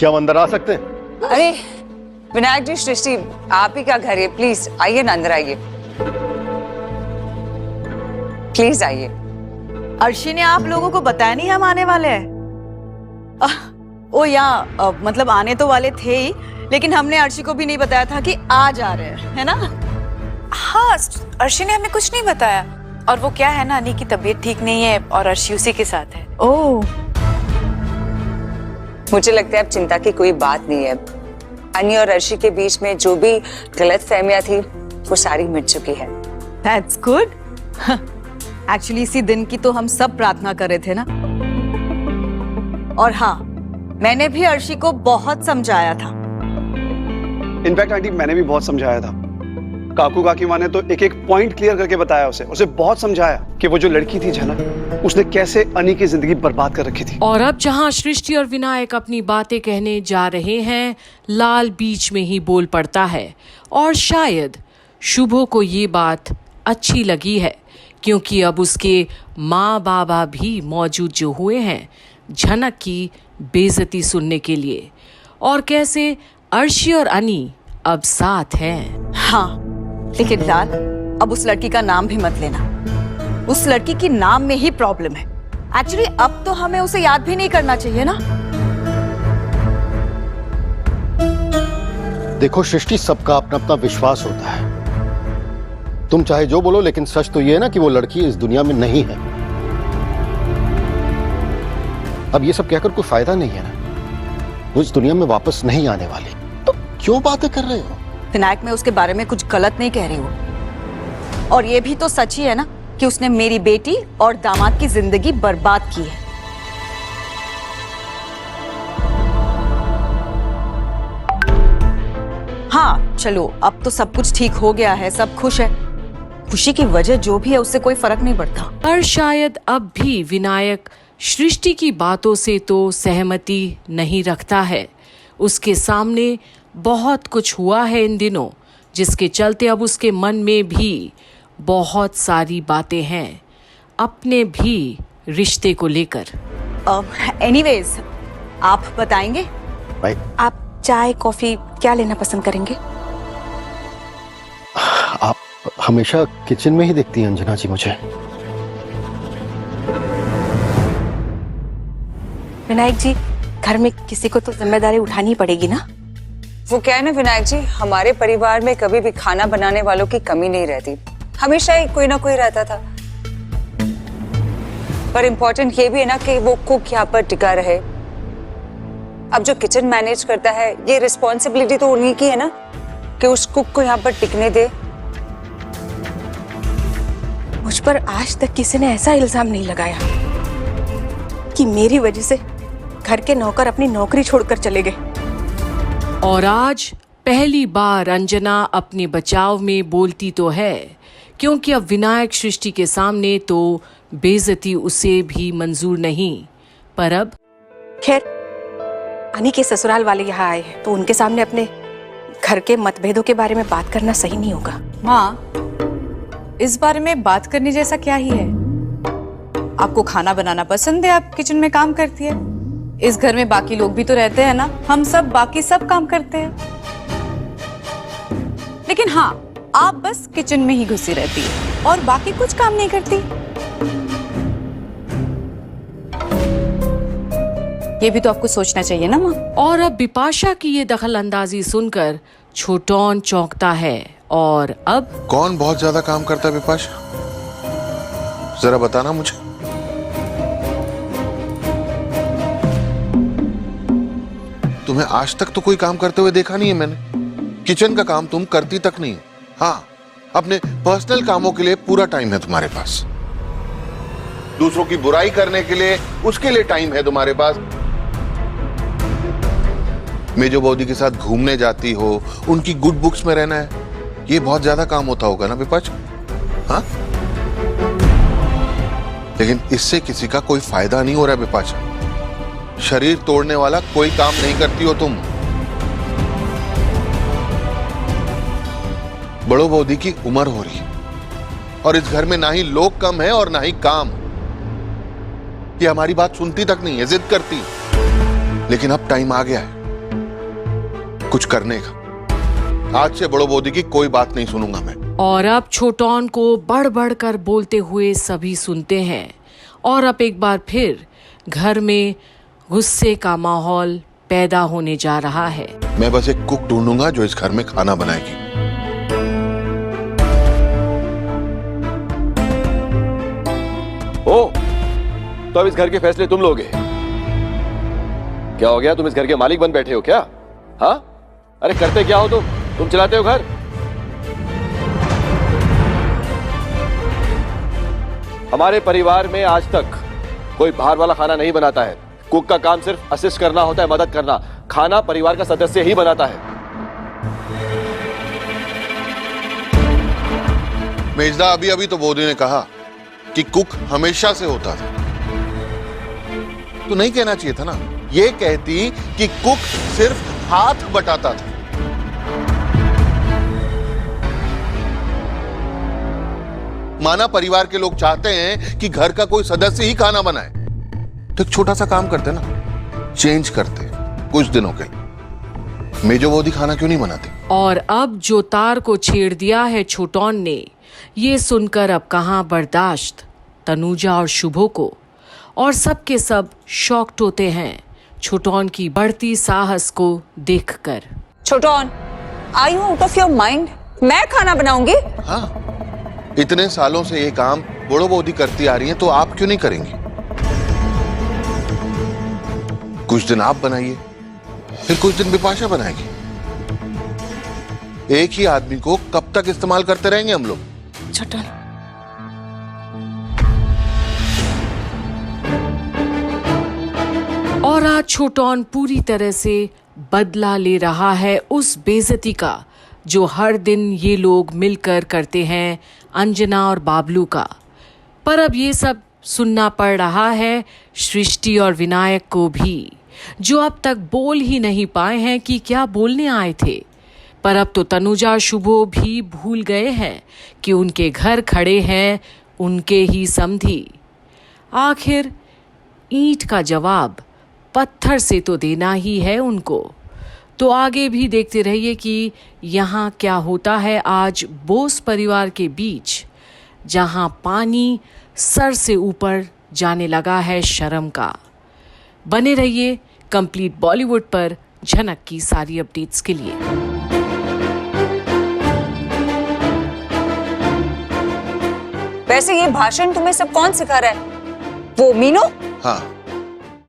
क्या हम अंदर आ सकते हैं? अरे विनायक जी, सृष्टि, आप ही का घर है, प्लीज आइए ना, अंदर आइए, प्लीज आइए। अर्शी ने आप लोगों को बताया नहीं हम आने वाले हैं? ओ या मतलब आने तो वाले थे ही, लेकिन हमने अर्शी को भी नहीं बताया था कि आज आ रहे हैं, है ना? हाँ, अर्शी ने हमें कुछ नहीं बताया। और वो क्या है ना, अनी की तबीयत ठीक नहीं है और अर्शी उसी के साथ है। ओह, मुझे लगता है अब चिंता की कोई बात नहीं है। अनी और अर्शी के बीच में जो भी गलतफहमियां थी वो सारी मिट चुकी है। That's good. एक्चुअली इसी दिन की तो हम सब प्रार्थना कर रहे थे ना। और हाँ, मैंने भी अर्शी को बहुत समझाया था। इनफैक्ट आंटी, मैंने भी बहुत समझाया था। काकू काकी माँ ने तो एक एक पॉइंट क्लियर करके बताया उसे बहुत समझाया कि वो जो लड़की थी झनक, उसने कैसे अनी की जिंदगी बर्बाद कर रखी थी। और अब जहां सृष्टि और विनायक अपनी बातें कहने जा रहे हैं, लाल बीच में ही बोल पड़ता है। और शायद शुभो को ये बात अच्छी लगी है, क्योंकि अब उसके माँ बाबा भी मौजूद जो हुए हैं झनक की बेइज्जती सुनने के लिए, और कैसे अर्शी और अनी अब साथ हैं। हाँ, लेकिन लाल, अब उस लड़की का नाम भी मत लेना। उस लड़की की नाम में ही प्रॉब्लम है। एक्चुअली अब तो हमें उसे याद भी नहीं करना चाहिए ना। देखो सृष्टि, सबका अपना अपना विश्वास होता है। तुम चाहे जो बोलो, लेकिन सच तो ये है ना कि वो लड़की इस दुनिया में नहीं है। अब ये सब कहकर कोई फायदा नहीं है ना, वो इस दुनिया में वापस नहीं आने वाली। तो क्यों बातें कर रहे हो? विनायक, मैं उसके बारे में कुछ गलत नहीं कह रही हूँ। और ये भी तो सच ही है ना कि उसने मेरी बेटी और दामाद की जिंदगी बर्बाद की है। हाँ चलो, अब तो सब कुछ ठीक हो गया है, सब खुश है। खुशी की वजह जो भी है उससे कोई फर्क नहीं पड़ता। पर शायद अब भी विनायक सृष्टि की बातों से तो सहमति नहीं रखता है। उसके सामने बहुत कुछ हुआ है इन दिनों, जिसके चलते अब उसके मन में भी बहुत सारी बातें हैं, अपने भी रिश्ते को लेकर। एनीवेज, आप बताएंगे? भाई, आप चाय कॉफी क्या लेना पसंद करेंगे? आप हमेशा किचन में ही देखती हैं अंजना जी मुझे। विनायक जी, घर में किसी को तो जिम्मेदारी उठानी पड़ेगी ना। वो क्या है ना विनायक जी, हमारे परिवार में कभी भी खाना बनाने वालों की कमी नहीं रहती, हमेशा ही कोई ना कोई रहता था। पर इम्पोर्टेंट ये भी है ना कि वो कुक यहाँ पर टिका रहे। अब जो किचन मैनेज करता है, ये रिस्पॉन्सिबिलिटी तो उन्हीं की है ना कि उस कुक को यहाँ पर टिकने दे। मुझ पर आज तक किसी ने ऐसा इल्जाम नहीं लगाया कि मेरी वजह से घर के नौकर अपनी नौकरी छोड़कर चले गए। और आज पहली बार अंजना अपने बचाव में बोलती तो है, क्योंकि अब विनायक सृष्टि के सामने तो बेइज्जती उसे भी मंजूर नहीं। पर अब खैर, अनी के ससुराल वाले यहाँ आए हैं तो उनके सामने अपने घर के मतभेदों के बारे में बात करना सही नहीं होगा। माँ, इस बारे में बात करने जैसा क्या ही है? आपको खाना बनाना पसंद है, आप किचन में काम करती है। इस घर में बाकी लोग भी तो रहते हैं ना, हम सब बाकी सब काम करते हैं। लेकिन हाँ, आप बस किचन में ही घुसी रहती है और बाकी कुछ काम नहीं करती। ये भी तो आपको सोचना चाहिए ना माँ। और अब बिपाशा की ये दखल अंदाजी सुनकर छोटौन चौंकता है। और अब कौन बहुत ज्यादा काम करता है बिपाशा? जरा बताना मुझे। तुम्हें आज तक तो कोई काम करते हुए देखा नहीं है मैंने। किचन का काम तुम करती तक नहीं। हाँ, अपने पर्सनल कामों के लिए पूरा टाइम है तुम्हारे पास। दूसरों की बुराई करने के लिए, उसके लिए टाइम है तुम्हारे पास। मेजो बौदी के साथ घूमने जाती हो, उनकी गुड बुक्स में रहना है, ये बहुत ज्यादा काम होता होगा ना बिपाशा? हाँ, लेकिन इससे किसी का कोई फायदा नहीं हो रहा है बिपाशा। शरीर तोड़ने वाला कोई काम नहीं करती हो तुम। बड़ो बौदी की उम्र हो रही और इस घर में ना ही लोग कम है और ना ही काम। ये हमारी बात सुनती तक नहीं है, जिद करती। लेकिन अब टाइम आ गया है, कुछ करने का। आज से बड़ो बोधी की कोई बात नहीं सुनूंगा मैं। और अब छोटौन को बढ़ बढ़ कर बोलते हुए सभी सुनते हैं और अब एक बार फिर घर में गुस्से का माहौल पैदा होने जा रहा है। मैं बस एक कुक ढूंढूंगा जो इस घर में खाना बनाएगी। ओ, तो अब इस घर के फैसले तुम लोगे? क्या हो गया, तुम इस घर के मालिक बन बैठे हो क्या? हाँ, अरे करते क्या हो तुम चलाते हो घर। हमारे परिवार में आज तक कोई बाहर वाला खाना नहीं बनाता है। कुक का काम सिर्फ असिस्ट करना होता है, मदद करना। खाना परिवार का सदस्य ही बनाता है। मेजदा, अभी अभी तो बोधी ने कहा कि कुक हमेशा से होता था। तो नहीं कहना चाहिए था ना, ये कहती कि कुक सिर्फ हाथ बटाता था। माना परिवार के लोग चाहते हैं कि घर का कोई सदस्य ही खाना बनाए, तो एक छोटा सा काम करते ना, चेंज करते कुछ दिनों के लिए। मेजो बोधी खाना क्यों नहीं बनाते? और अब जो तार को छेड़ दिया है छोटौन ने, ये सुनकर अब कहां बर्दाश्त तनुजा और शुभो को, और सब के सब शॉक्ड होते हैं छोटौन की बढ़ती साहस को देखकर। छोटौन, आई हूं आउट ऑफ योर माइंड? मैं खाना बनाऊंगी? हाँ, इतने सालों से ये काम बड़ो बोधी करती आ रही है, तो आप क्यों नहीं करेंगी? कुछ दिन आप बनाइए, फिर कुछ दिन बिपाशा बनाएगी। एक ही आदमी को कब तक इस्तेमाल करते रहेंगे हम लोग? छोटौन, और आज छोटौन पूरी तरह से बदला ले रहा है उस बेइज्जती का जो हर दिन ये लोग मिलकर करते हैं अंजना और बाबलू का। पर अब ये सब सुनना पड़ रहा है सृष्टि और विनायक को भी, जो अब तक बोल ही नहीं पाए हैं कि क्या बोलने आए थे। पर अब तो तनुजा शुभो भी भूल गए हैं कि उनके घर खड़े हैं उनके ही समधी। आखिर ईंट का जवाब पत्थर से तो देना ही है उनको। तो आगे भी देखते रहिए कि यहाँ क्या होता है आज बोस परिवार के बीच, जहाँ पानी सर से ऊपर जाने लगा है शर्म का। बने रहिए कंप्लीट बॉलीवुड पर झनक की सारी अपडेट्स के लिए। वैसे ये भाषण तुम्हें सब कौन सिखा रहा है? वो मीनू? हाँ,